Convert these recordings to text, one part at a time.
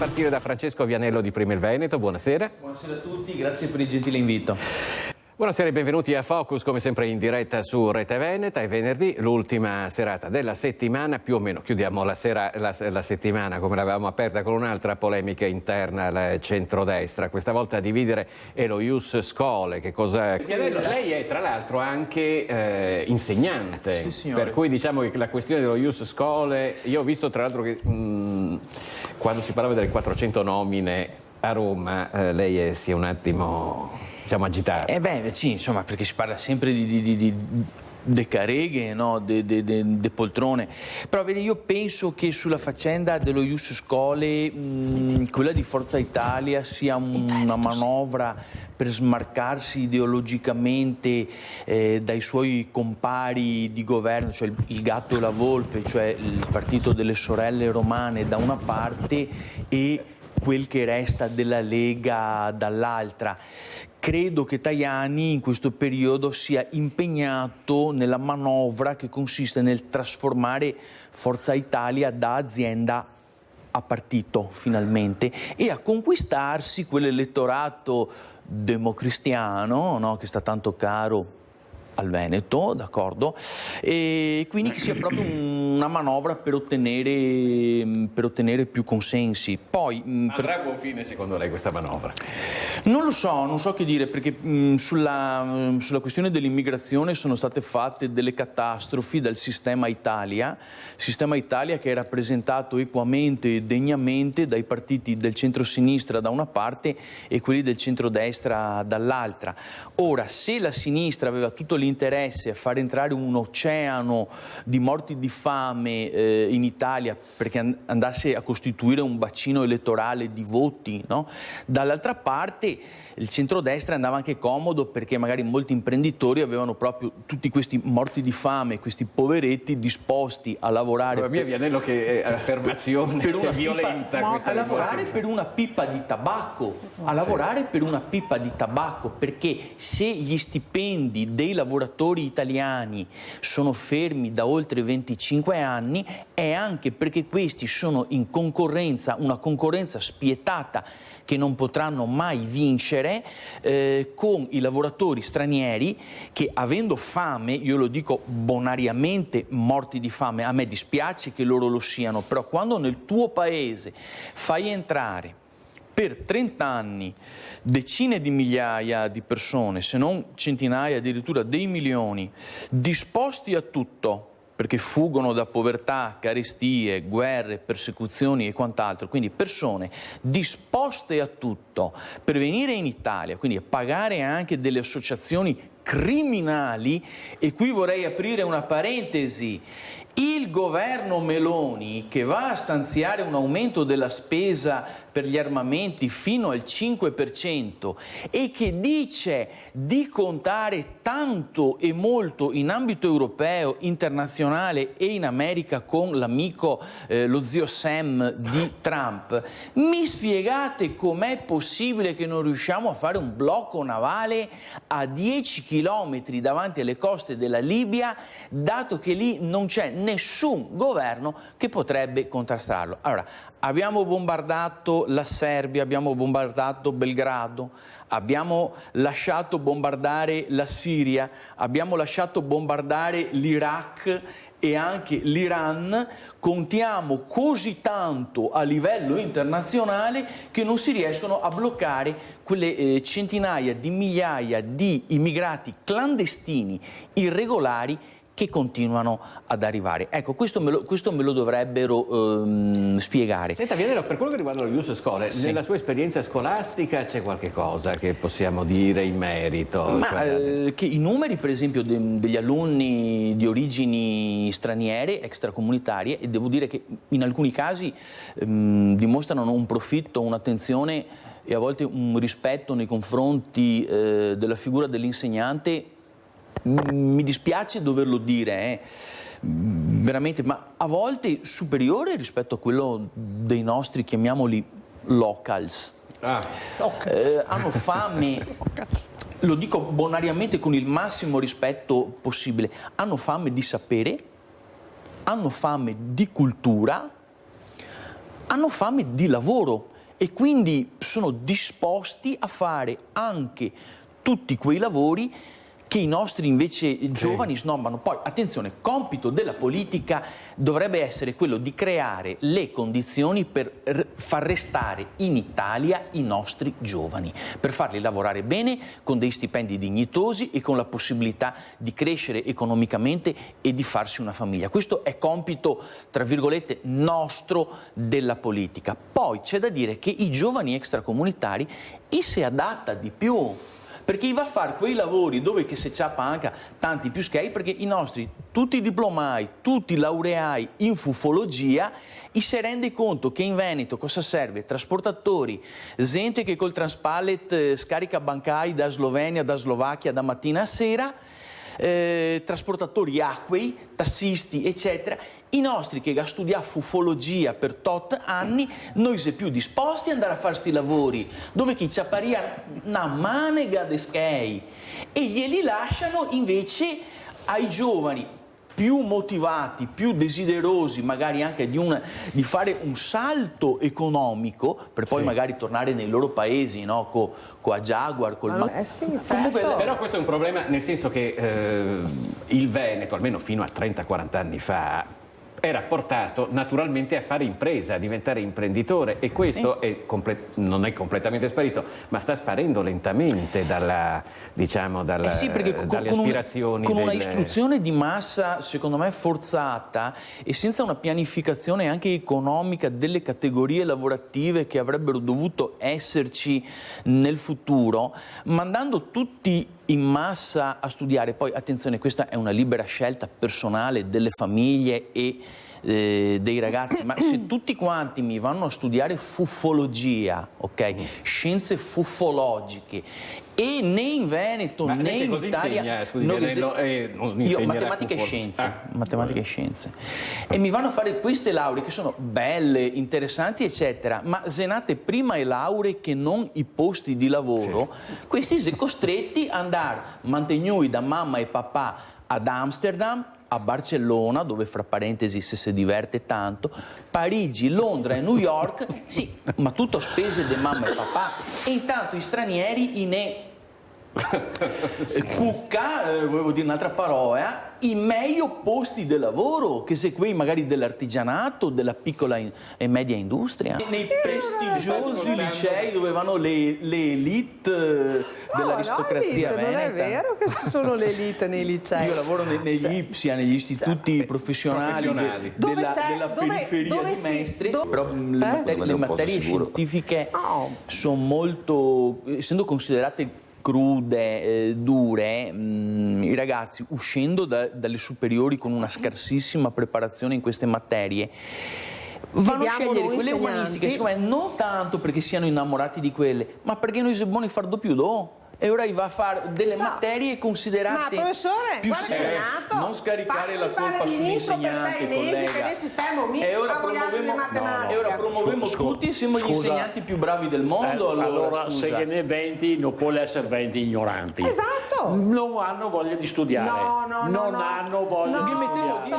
partire da Francesco Vianello di Prima il Veneto. Buonasera. Buonasera a tutti, grazie per il gentile invito. Buonasera e benvenuti a Focus, come sempre in diretta su Rete Veneta. È venerdì, l'ultima serata della settimana, più o meno chiudiamo la settimana come l'avevamo aperta con un'altra polemica interna al centrodestra, questa volta a dividere è lo Ius Scholae. Che cosa? Lei è tra l'altro anche insegnante, sì, per cui diciamo che la questione dello Ius Scholae, io ho visto tra l'altro che quando si parlava delle 400 nomine a Roma, lei si è un attimo agitato. Sì, insomma, perché si parla sempre di careghe, no? de poltrone. Però vedi, io penso che sulla faccenda dello Ius Scholae quella di Forza Italia sia una manovra per smarcarsi ideologicamente dai suoi compari di governo, cioè il gatto e la volpe, cioè il partito delle sorelle romane da una parte e quel che resta della Lega dall'altra. Credo che Tajani in questo periodo sia impegnato nella manovra che consiste nel trasformare Forza Italia da azienda a partito, finalmente, e a conquistarsi quell'elettorato democristiano, no, che sta tanto caro al Veneto, d'accordo? E quindi che sia proprio una manovra per ottenere più consensi. Poi andrà a buon fine secondo lei questa manovra? Non lo so, non so che dire, perché sulla questione dell'immigrazione sono state fatte delle catastrofi dal sistema Italia che è rappresentato equamente e degnamente dai partiti del centro-sinistra da una parte e quelli del centro-destra dall'altra. Ora, se la sinistra aveva tutto l'interesse a far entrare un oceano di morti di fame in Italia perché andasse a costituire un bacino elettorale di voti, no? Dall'altra parte il centrodestra andava anche comodo perché magari molti imprenditori avevano proprio tutti questi morti di fame, questi poveretti disposti a lavorare Vianello, che affermazione per una violenta pipa, a lavorare per una pipa di tabacco, per una pipa di tabacco, perché se gli stipendi dei lavoratori italiani sono fermi da oltre 25 anni è anche perché questi sono in concorrenza, una concorrenza spietata che non potranno mai vincere con i lavoratori stranieri che, avendo fame, io lo dico bonariamente, morti di fame, a me dispiace che loro lo siano, però quando nel tuo paese fai entrare per 30 anni decine di migliaia di persone, se non centinaia, addirittura dei milioni, disposti a tutto, perché fuggono da povertà, carestie, guerre, persecuzioni e quant'altro, quindi persone disposte a tutto per venire in Italia, quindi a pagare anche delle associazioni criminali. E qui vorrei aprire una parentesi: il governo Meloni, che va a stanziare un aumento della spesa per gli armamenti fino al 5% e che dice di contare tanto e molto in ambito europeo, internazionale e in America con l'amico, lo zio Sam di Trump, mi spiegate com'è possibile che non riusciamo a fare un blocco navale a 10 chilometri davanti alle coste della Libia, dato che lì non c'è nessun governo che potrebbe contrastarlo? Allora, abbiamo bombardato la Serbia, abbiamo bombardato Belgrado, abbiamo lasciato bombardare la Siria, abbiamo lasciato bombardare l'Iraq e anche l'Iran. Contiamo così tanto a livello internazionale che non si riescono a bloccare quelle centinaia di migliaia di immigrati clandestini irregolari che continuano ad arrivare. Ecco, questo me lo dovrebbero spiegare. Senta Vianello, per quello che riguarda lo Ius Scholae, sì, nella sua esperienza scolastica c'è qualche cosa che possiamo dire in merito? Che i numeri, per esempio, degli alunni di origini straniere, extracomunitarie, e devo dire che in alcuni casi dimostrano un profitto, un'attenzione e a volte un rispetto nei confronti della figura dell'insegnante. Mi dispiace doverlo dire, veramente, ma a volte superiore rispetto a quello dei nostri, chiamiamoli, locals. Hanno fame, lo dico bonariamente con il massimo rispetto possibile, hanno fame di sapere, hanno fame di cultura, hanno fame di lavoro. e quindi sono disposti a fare anche tutti quei lavori che i nostri invece giovani snobbano. Poi, attenzione, compito della politica dovrebbe essere quello di creare le condizioni per far restare in Italia i nostri giovani, per farli lavorare bene, con dei stipendi dignitosi e con la possibilità di crescere economicamente e di farsi una famiglia. Questo è compito, tra virgolette, nostro della politica. Poi c'è da dire che i giovani extracomunitari si adatta di più, perché va a fare quei lavori dove che si ciappa anche tanti più schei, perché i nostri, tutti i diplomai, tutti i laureai in fufologia, si rende conto che in Veneto cosa serve? Trasportatori, gente che col Transpallet scarica bancai da Slovenia, da Slovacchia, da mattina a sera, trasportatori acquei, tassisti, eccetera. I nostri che a studiare fufologia per tot anni, noi siamo più disposti ad andare a fare questi lavori, dove chi ci apparia una manega de schei, e glieli lasciano invece ai giovani più motivati, più desiderosi magari anche di fare un salto economico per poi magari tornare nei loro paesi, no? Con Jaguar, Comunque, però questo è un problema, nel senso che il Veneto, almeno fino a 30-40 anni fa, era portato naturalmente a fare impresa, a diventare imprenditore, e questo non è completamente sparito, ma sta sparendo lentamente dalle aspirazioni. Con una istruzione di massa, secondo me, forzata e senza una pianificazione anche economica delle categorie lavorative che avrebbero dovuto esserci nel futuro, mandando tutti in massa a studiare. Poi attenzione, questa è una libera scelta personale delle famiglie e dei ragazzi, ma se tutti quanti mi vanno a studiare fufologia, ok, scienze fufologiche, e né in Veneto né in Italia io matematica e scienze, matematica e scienze, e mi vanno a fare queste lauree che sono belle, interessanti, eccetera, ma zenate prima le lauree che non i posti di lavoro, questi sono costretti ad andare mantenuti da mamma e papà ad Amsterdam, a Barcellona, dove fra parentesi si diverte tanto, Parigi, Londra e New York, sì, ma tutto a spese di mamma e papà, e intanto i stranieri cucca, volevo dire un'altra parola, i meglio posti di lavoro, che se qui magari dell'artigianato, della piccola e media industria. Nei prestigiosi licei dove vanno le elite dell'aristocrazia veneta. Non è vero che ci sono le elite nei licei. Io lavoro negli IPSIA, negli istituti professionali della periferia di Mestre, però le materie scientifiche sono molto, essendo considerate crude, dure, i ragazzi uscendo dalle superiori con una scarsissima preparazione in queste materie vanno a scegliere quelle umanistiche, secondo me, non tanto perché siano innamorati di quelle, ma perché noi siamo buoni a far doppio do. E ora va a fare delle materie considerate più serie. Non scaricare la colpa sull'insegnante, collega. E ora promuovemo tutti, siamo gli insegnanti più bravi del mondo. Allora se ne 20 non può essere 20 ignoranti. Esatto. Non hanno voglia di studiare. Non hanno voglia di studiare.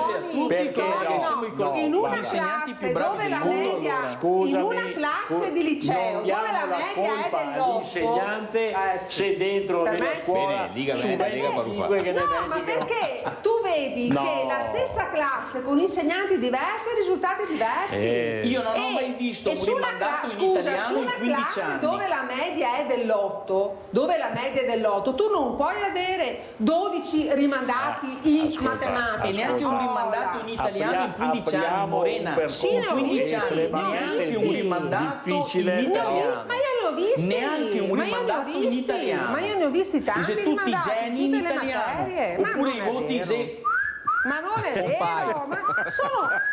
Perché siamo in una classe dove la media, in una classe di liceo dove la media è dell'8, l'insegnante se dentro nella scuola su 25 che ne no, ma perché tu vedi che la stessa classe con insegnanti diversi ha risultati diversi. Io non ho mai visto un rimandato in italiano in 15 anni. Dove la media è dell'8, tu non puoi avere 12 rimandati in matematica. E neanche un rimandato in italiano in 15 anni, Morena. Sì, ne ho 15 anni, neanche un rimandato in italiano. Ma io ne ho visti. Neanche un rimandato in italiano. Ma io ne ho visti tanti tutti geni in italiano. Oppure i voti ma non è vero, ma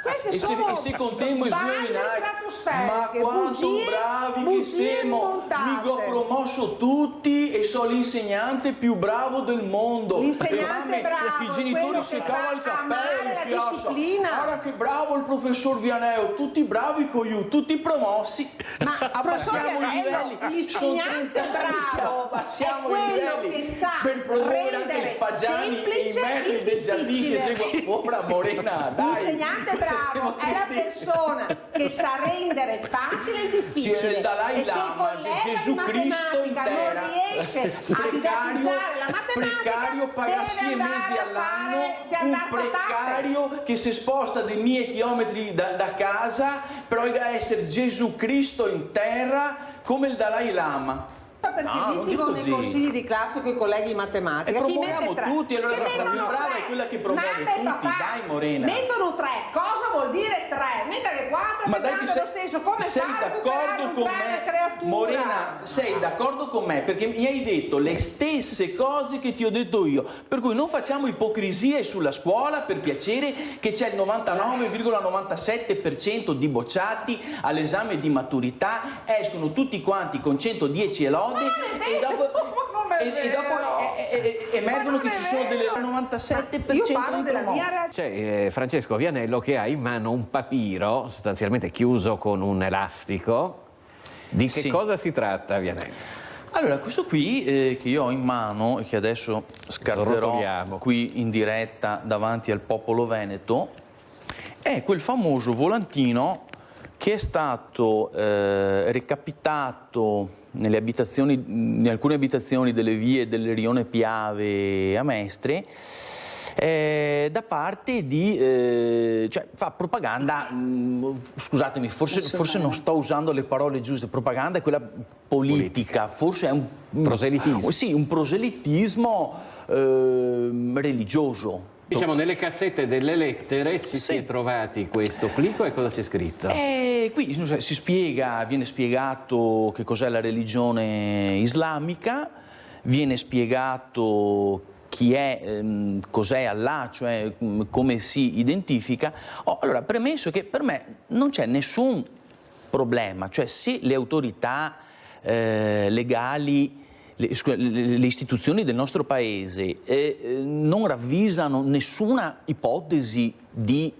queste sono e se contemmo ma quanto bravi che siamo, mi ho promosso tutti e sono l'insegnante più bravo del mondo. L'insegnante bravo, i genitori si cavano il cappello, guarda che bravo il professor Vianeo, tutti bravi con you, tutti promossi. Ma abbassiamo i livelli. L'insegnante bravo è quello che sa per promuovere anche i fagiani e i merli dei giardini che ora Morena, dai. L'insegnante bravo è la persona che sa rendere facile il difficile. C'è il Dalai Lama, Gesù Cristo in terra, non riesce a didatizzare la matematica, precario, paga 6 mesi all'anno, un precario che si sposta dei miei chilometri da casa, però deve essere Gesù Cristo in terra come il Dalai Lama. Perché litigano nei consigli di classe con i colleghi di matematica. E promuoviamo tutti, allora la più brava è quella che promuove tutti, dai Morena. Mettono 3, cosa vuol dire 3? Mettere 4, ma dai, lo stesso, come sei d'accordo con me? Morena, sei d'accordo con me? Perché mi hai detto le stesse cose che ti ho detto io, per cui non facciamo ipocrisie sulla scuola, per piacere, che c'è il 99,97% di bocciati all'esame di maturità, escono tutti quanti con 110 lodi e dopo emergono che ci sono delle 97% io parlo della mia realtà. C'è Francesco Vianello che ha in mano un papiro sostanzialmente chiuso con un elastico. Di che cosa si tratta, Vianello? Allora, questo qui che io ho in mano e che adesso scarterò qui in diretta davanti al popolo veneto è quel famoso volantino che è stato recapitato in alcune abitazioni delle vie del Rione Piave a Mestre da parte di cioè fa propaganda, scusatemi, forse non sto usando le parole giuste, propaganda è quella politica. Forse è un proselitismo. Sì, un proselitismo religioso. Diciamo, nelle cassette delle lettere ci si è trovati questo plico e cosa c'è scritto? Qui viene spiegato che cos'è la religione islamica, viene spiegato chi è, cos'è Allah, cioè come si identifica. Allora, premesso che per me non c'è nessun problema, cioè se le autorità legali, le istituzioni del nostro paese non ravvisano nessuna ipotesi di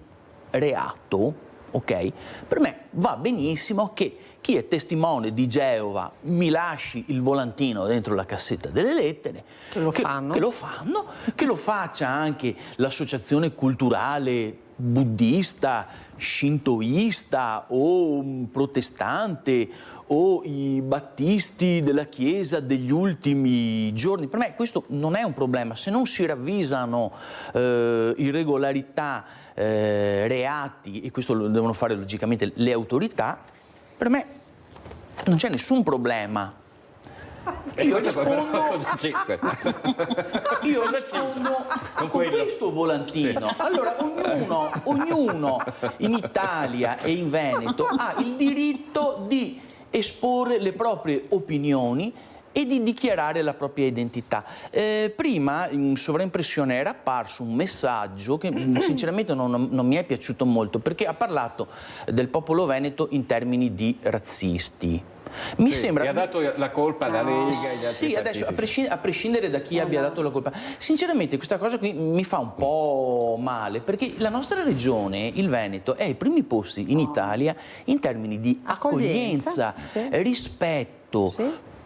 reato, ok? Per me va benissimo che chi è testimone di Geova mi lasci il volantino dentro la cassetta delle lettere, che lo faccia anche l'associazione culturale buddista, shintoista o protestante o i battisti della Chiesa degli ultimi giorni. Per me questo non è un problema. Se non si ravvisano irregolarità, reati, e questo lo devono fare logicamente le autorità, per me non c'è nessun problema. Io rispondo con questo volantino. Sì. Allora ognuno in Italia e in Veneto ha il diritto di esporre le proprie opinioni e di dichiarare la propria identità. Prima in sovraimpressione era apparso un messaggio che sinceramente non mi è piaciuto molto, perché ha parlato del popolo veneto in termini di razzisti. Mi sembra... Gli ha dato la colpa alla Lega e agli altri Sì, adesso a prescindere da chi abbia dato la colpa, sinceramente questa cosa qui mi fa un po' male, perché la nostra regione, il Veneto, è ai primi posti in Italia in termini di accoglienza, rispetto,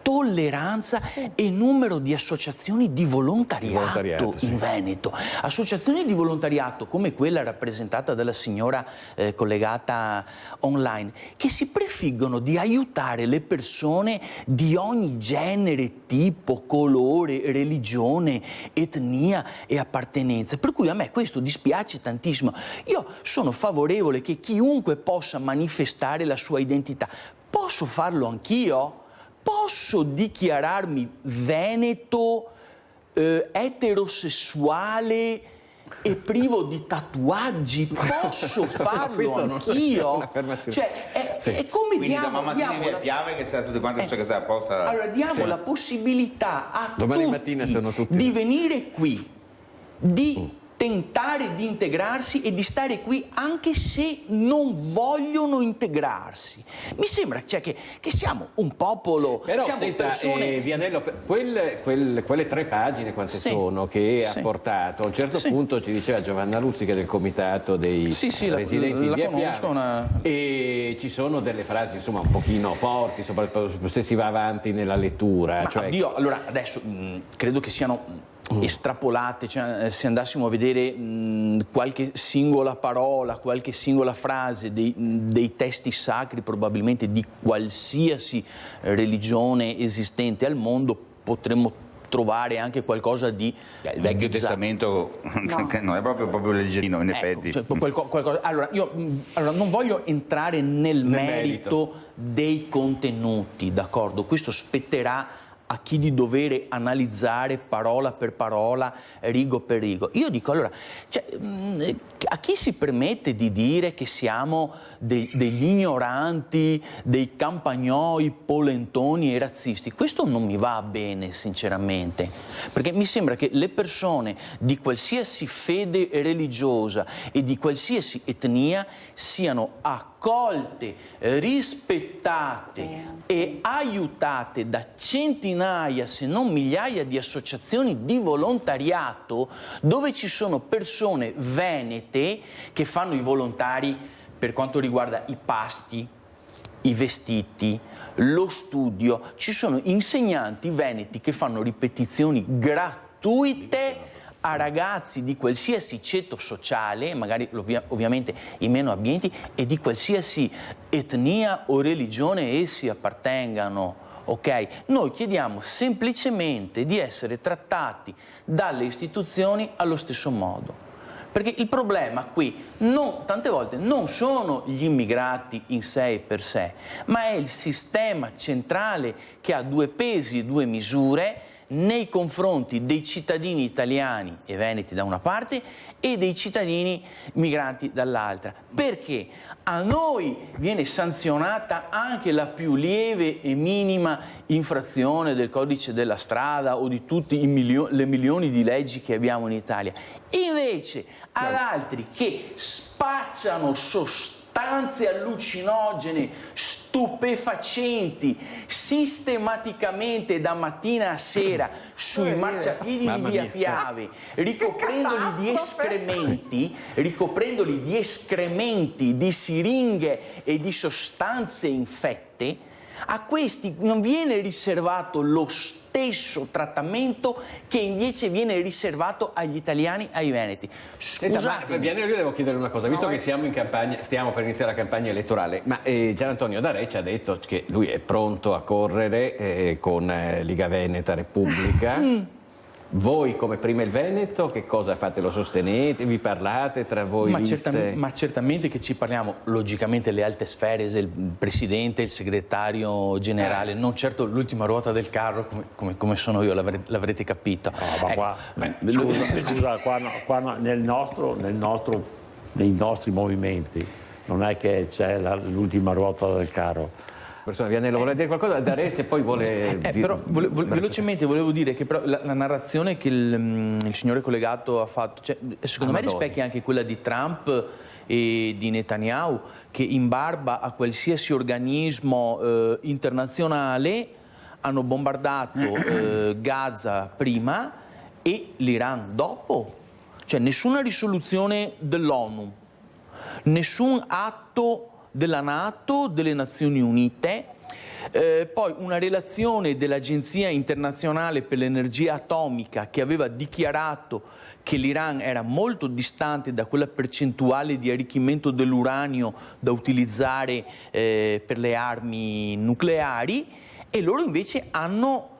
tolleranza e numero di associazioni di volontariato in Veneto. Associazioni di volontariato come quella rappresentata dalla signora collegata online, che si prefiggono di aiutare le persone di ogni genere, tipo, colore, religione, etnia e appartenenza. Per cui a me questo dispiace tantissimo. Io sono favorevole che chiunque possa manifestare la sua identità. Posso farlo anch'io? Posso dichiararmi veneto, eterosessuale e privo di tatuaggi? Posso farlo anch'io? Cioè, è come quindi da mamma di Piave che sa tutte quante cose che sta apposta. Allora diamo la possibilità a tutti di venire qui, di tentare di integrarsi e di stare qui anche se non vogliono integrarsi. Mi sembra cioè, che siamo un popolo, però, siamo persone... Vianello, quelle 3 pagine quante sono che ha portato, a un certo punto ci diceva Giovanna Luzzica del comitato dei residenti di Via Piave, e ci sono delle frasi insomma un pochino forti, soprattutto se si va avanti nella lettura. Allora adesso credo che siano estrapolate, cioè, se andassimo a vedere qualche singola parola, qualche singola frase dei testi sacri probabilmente di qualsiasi religione esistente al mondo, potremmo trovare anche qualcosa di il Vecchio Testamento non è proprio leggerino, in effetti. Cioè, qualcosa. Allora, io non voglio entrare nel merito dei contenuti, d'accordo? Questo spetterà a chi di dovere analizzare parola per parola, rigo per rigo. Io dico, allora, cioè, a chi si permette di dire che siamo degli ignoranti, dei campagnoi, polentoni e razzisti? Questo non mi va bene, sinceramente, perché mi sembra che le persone di qualsiasi fede religiosa e di qualsiasi etnia siano accolte, rispettate e aiutate da centinaia, se non migliaia di associazioni di volontariato, dove ci sono persone venete che fanno i volontari per quanto riguarda i pasti, i vestiti, lo studio. Ci sono insegnanti veneti che fanno ripetizioni gratuite a ragazzi di qualsiasi ceto sociale, magari ovviamente i meno abbienti, e di qualsiasi etnia o religione essi appartengano. Ok? Noi chiediamo semplicemente di essere trattati dalle istituzioni allo stesso modo. Perché il problema qui tante volte non sono gli immigrati in sé e per sé, ma è il sistema centrale che ha due pesi e due misure nei confronti dei cittadini italiani e veneti da una parte e dei cittadini migranti dall'altra. Perché a noi viene sanzionata anche la più lieve e minima infrazione del codice della strada o di tutte le milioni di leggi che abbiamo in Italia. Invece ad altri che spacciano sostanze allucinogene, stupefacenti, sistematicamente da mattina a sera sui marciapiedi di Via Piave, ricoprendoli di escrementi, di siringhe e di sostanze infette, a questi non viene riservato lo stesso trattamento che invece viene riservato agli italiani, ai veneti. Senta, ma Vianello, io devo chiedere una cosa, visto che siamo in campagna, stiamo per iniziare la campagna elettorale, ma Gian Antonio D'Arè ci ha detto che lui è pronto a correre con Liga Veneta Repubblica. Voi come Prima il Veneto che cosa fate? Lo sostenete? Vi parlate tra voi? Ma certamente che ci parliamo, logicamente le alte sfere, il presidente, il segretario generale, non certo l'ultima ruota del carro come sono io, l'avrete capito. Scusa, qua nei nostri movimenti non è che c'è l'ultima ruota del carro. Vianello, vuole dire qualcosa? D'Arè, se poi vuole però velocemente volevo dire che però la narrazione che il signore collegato ha fatto, cioè, secondo me rispecchia anche quella di Trump e di Netanyahu, che in barba a qualsiasi organismo internazionale hanno bombardato Gaza prima e l'Iran dopo. Cioè nessuna risoluzione dell'ONU, nessun atto della NATO, delle Nazioni Unite, poi una relazione dell'Agenzia Internazionale per l'Energia Atomica che aveva dichiarato che l'Iran era molto distante da quella percentuale di arricchimento dell'uranio da utilizzare per le armi nucleari, e loro invece hanno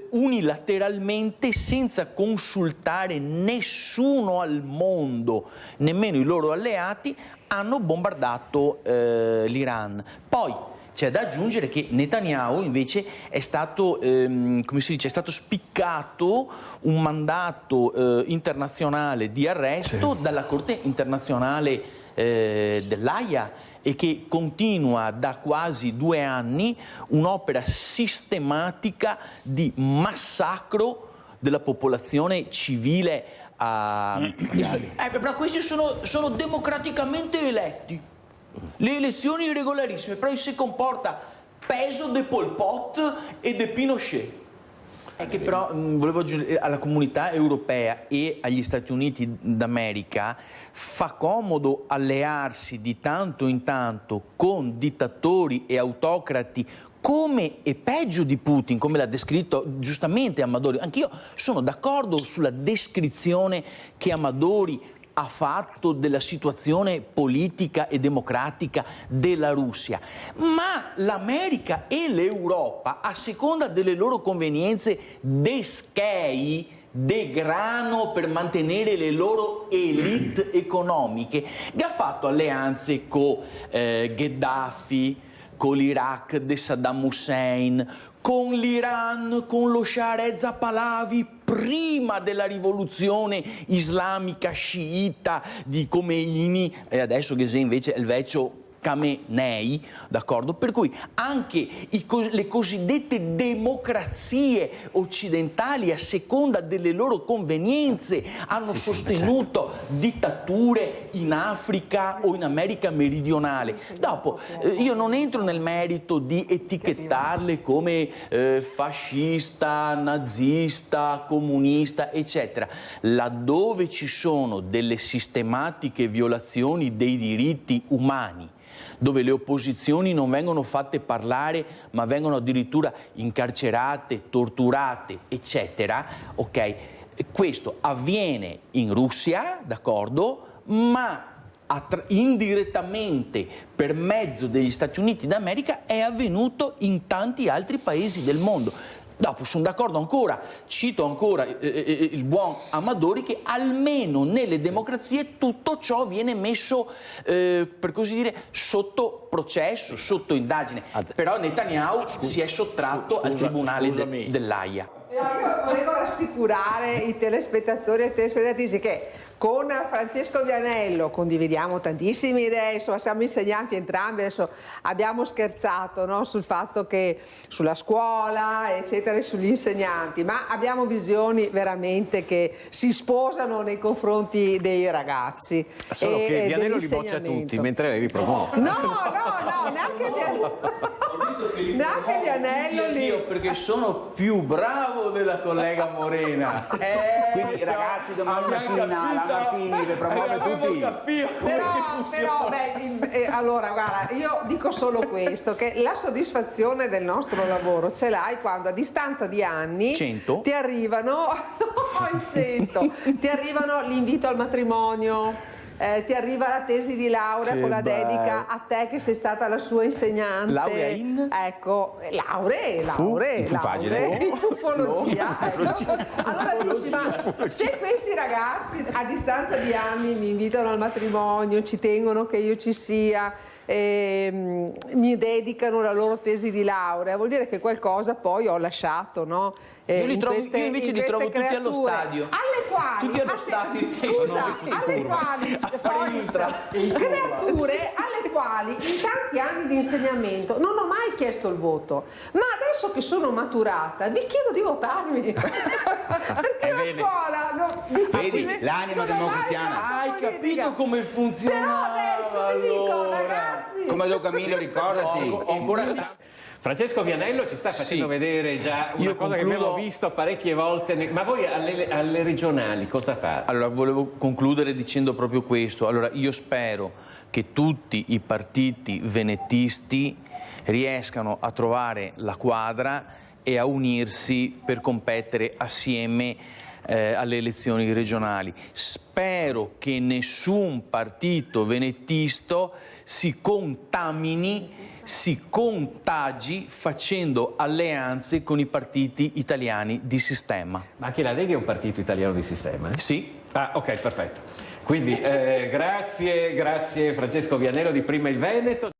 unilateralmente, senza consultare nessuno al mondo, nemmeno i loro alleati, hanno bombardato l'Iran. Poi c'è da aggiungere che Netanyahu invece è stato, come si dice, è stato spiccato un mandato internazionale di arresto dalla Corte internazionale dell'Aia, e che continua da quasi 2 anni un'opera sistematica di massacro della popolazione civile. Però questi sono democraticamente eletti, le elezioni irregolarissime, però si comporta peso de Pol Pot e de Pinochet. È che però volevo aggiungere, alla comunità europea e agli Stati Uniti d'America fa comodo allearsi di tanto in tanto con dittatori e autocrati come è peggio di Putin, come l'ha descritto giustamente Amadori. Anch'io sono d'accordo sulla descrizione che Amadori ha fatto della situazione politica e democratica della Russia, ma l'America e l'Europa, a seconda delle loro convenienze, deschei, de grano per mantenere le loro elite economiche, che ha fatto alleanze con Gheddafi, con l'Iraq di Saddam Hussein, con l'Iran, con lo Shah Reza Pahlavi, prima della rivoluzione islamica sciita di Khomeini, e adesso che invece è il vecchio Khamenei, d'accordo? Per cui anche le cosiddette democrazie occidentali, a seconda delle loro convenienze, hanno sostenuto dittature in Africa o in America meridionale. Dopo, io non entro nel merito di etichettarle come fascista, nazista, comunista, eccetera. Laddove ci sono delle sistematiche violazioni dei diritti umani, dove le opposizioni non vengono fatte parlare ma vengono addirittura incarcerate, torturate, eccetera, ok? Questo avviene in Russia, d'accordo, ma indirettamente per mezzo degli Stati Uniti d'America è avvenuto in tanti altri paesi del mondo. Dopo sono d'accordo ancora, cito ancora il buon Amadori, che almeno nelle democrazie tutto ciò viene messo, per così dire, sotto processo, sotto indagine. Però Netanyahu si è sottratto al tribunale dell'Aia. Io volevo rassicurare i telespettatori e telespettatrici che con Francesco Vianello condividiamo tantissime idee, insomma siamo insegnanti entrambi, adesso abbiamo scherzato, no, sul fatto che sulla scuola eccetera e sugli insegnanti, ma abbiamo visioni veramente che si sposano nei confronti dei ragazzi. Solo che Vianello li boccia tutti, mentre lei li promuove. No, neanche Vianello lì. Io perché sono più bravo della collega Morena. Quindi i ragazzi domani mattina le promuove tutti. Allora guarda, io dico solo questo, che la soddisfazione del nostro lavoro ce l'hai quando a distanza di anni 100? ti arrivano ti arrivano l'invito al matrimonio, ti arriva la tesi di laurea con la dedica a te che sei stata la sua insegnante. Laurea in? Ecco, lauree, in ufologia. Allora dici, ma se questi ragazzi a distanza di anni mi invitano al matrimonio, ci tengono che io ci sia, mi dedicano la loro tesi di laurea, vuol dire che qualcosa poi ho lasciato, no? Io invece li trovo tutti allo stadio. Alle quali, tutti allo stadio. Scusa, alle quali creature alle quali in tanti anni di insegnamento non ho mai chiesto il voto, ma adesso che sono maturata vi chiedo di votarmi perché la scuola vedi l'anima democristiana. Hai capito come funziona? Però adesso vi dico, ragazzi, come Don Camillo, ricordati. Ancora Francesco Vianello ci sta facendo vedere già una cosa che abbiamo visto parecchie volte. Ma voi alle regionali cosa fate? Allora, volevo concludere dicendo proprio questo. Allora, io spero che tutti i partiti venetisti riescano a trovare la quadra e a unirsi per competere assieme alle elezioni regionali. Spero che nessun partito venetisto si contamini, si contagi facendo alleanze con i partiti italiani di sistema. Ma anche la Lega è un partito italiano di sistema? Sì. Ah, ok, perfetto. Quindi grazie Francesco Vianello di Prima il Veneto.